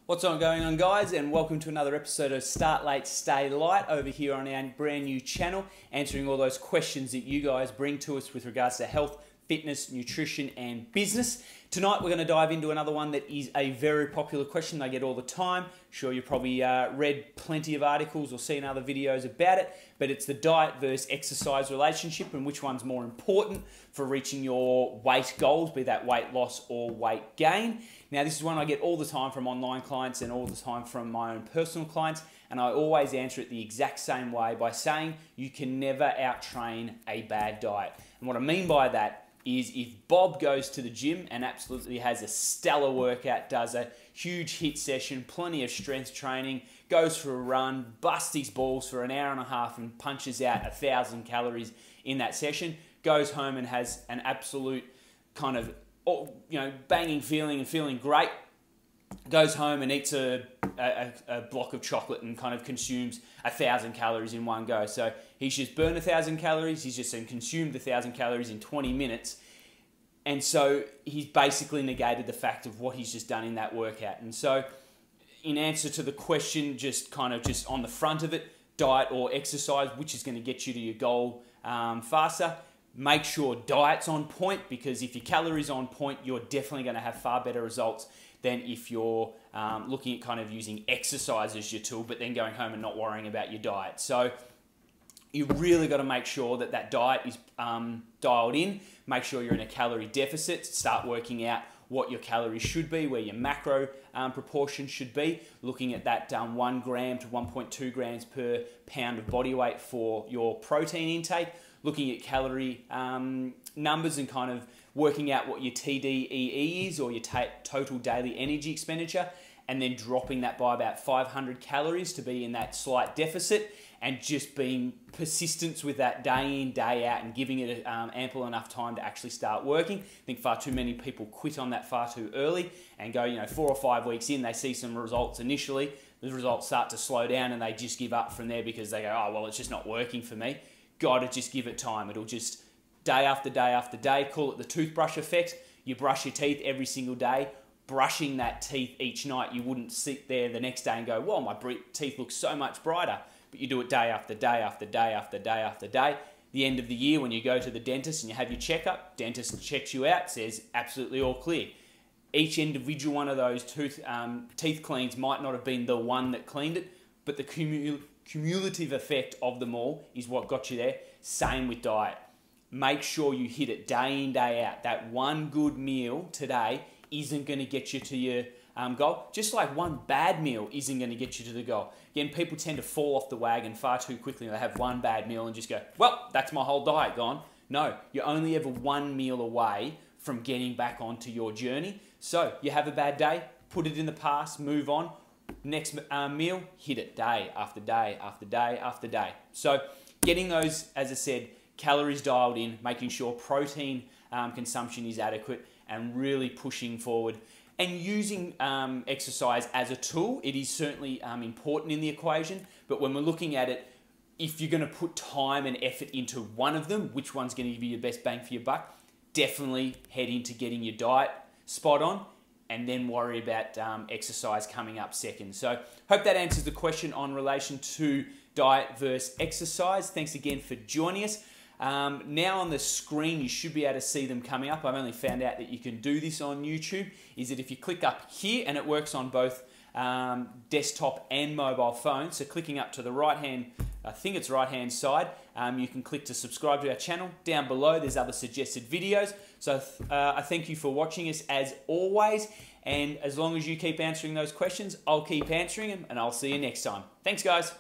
What's going on, guys, and welcome to another episode of Start Late, Stay Light over here on our brand new channel, answering all those questions that you guys bring to us with regards to health, fitness, nutrition, and business. Tonight we're going to dive into another one that is a very popular question I get all the time. Sure, you probably read plenty of articles or seen other videos about it, but it's the diet versus exercise relationship and which one's more important for reaching your weight goals, be that weight loss or weight gain. Now, this is one I get all the time from online clients and all the time from my own personal clients, and I always answer it the exact same way by saying you can never out-train a bad diet. And what I mean by that is if Bob goes to the gym and absolutely has a stellar workout, does a huge HIIT session, plenty of strength training, goes for a run, busts his balls for an hour and a half and punches out 1,000 calories in that session, goes home and has an absolute kind of banging feeling and feeling great, goes home and eats a block of chocolate and kind of consumes 1,000 calories in one go. So he's just burned 1,000 calories, he's just consumed 1,000 calories in 20 minutes. And so he's basically negated the fact of what he's just done in that workout. And so in answer to the question, just on the front of it, diet or exercise, which is going to get you to your goal faster, make sure diet's on point, because if your calories on point, you're definitely going to have far better results than if you're looking at kind of using exercise as your tool, but then going home and not worrying about your diet. So you really got to make sure that that diet is dialed in. Make sure you're in a calorie deficit. Start working out what your calories should be, where your macro proportion should be. Looking at that 1 gram to 1.2 grams per pound of body weight for your protein intake. Looking at calorie numbers and kind of working out what your TDEE is, or your total daily energy expenditure, and then dropping that by about 500 calories to be in that slight deficit, and just being persistent with that day in, day out, and giving it ample enough time to actually start working. I think far too many people quit on that far too early and go, 4 or 5 weeks in, they see some results initially, the results start to slow down and they just give up from there because they go, oh, well, it's just not working for me. Got to just give it time. It'll just day after day after day, call it the toothbrush effect. You brush your teeth every single day, brushing that teeth each night. You wouldn't sit there the next day and go, well, my teeth look so much brighter. But you do it day after day after day after day after day. The end of the year, when you go to the dentist and you have your checkup, dentist checks you out, says absolutely all clear. Each individual one of those teeth cleans might not have been the one that cleaned it, but the cumulative effect of them all is what got you there. Same with diet. Make sure you hit it day in, day out. That one good meal today isn't going to get you to your goal. Just like one bad meal isn't going to get you to the goal. Again, people tend to fall off the wagon far too quickly. They have one bad meal and just go, well, that's my whole diet gone. No, you're only ever one meal away from getting back onto your journey. So you have a bad day, put it in the past, move on. Next meal, hit it day after day after day after day. So getting those, as I said, calories dialed in, making sure protein consumption is adequate, and really pushing forward. And using exercise as a tool, it is certainly important in the equation, but when we're looking at it, if you're going to put time and effort into one of them, which one's going to give you the best bang for your buck? Definitely head into getting your diet spot on, and then worry about exercise coming up second. So hope that answers the question on relation to diet versus exercise. Thanks again for joining us. Now on the screen, you should be able to see them coming up. I've only found out that you can do this on YouTube, is that if you click up here, and it works on both desktop and mobile phone, so clicking up to the right hand, I think it's right hand side, you can click to subscribe to our channel. Down below there's other suggested videos. So I thank you for watching us as always, and as long as you keep answering those questions, I'll keep answering them, and I'll see you next time. Thanks, guys.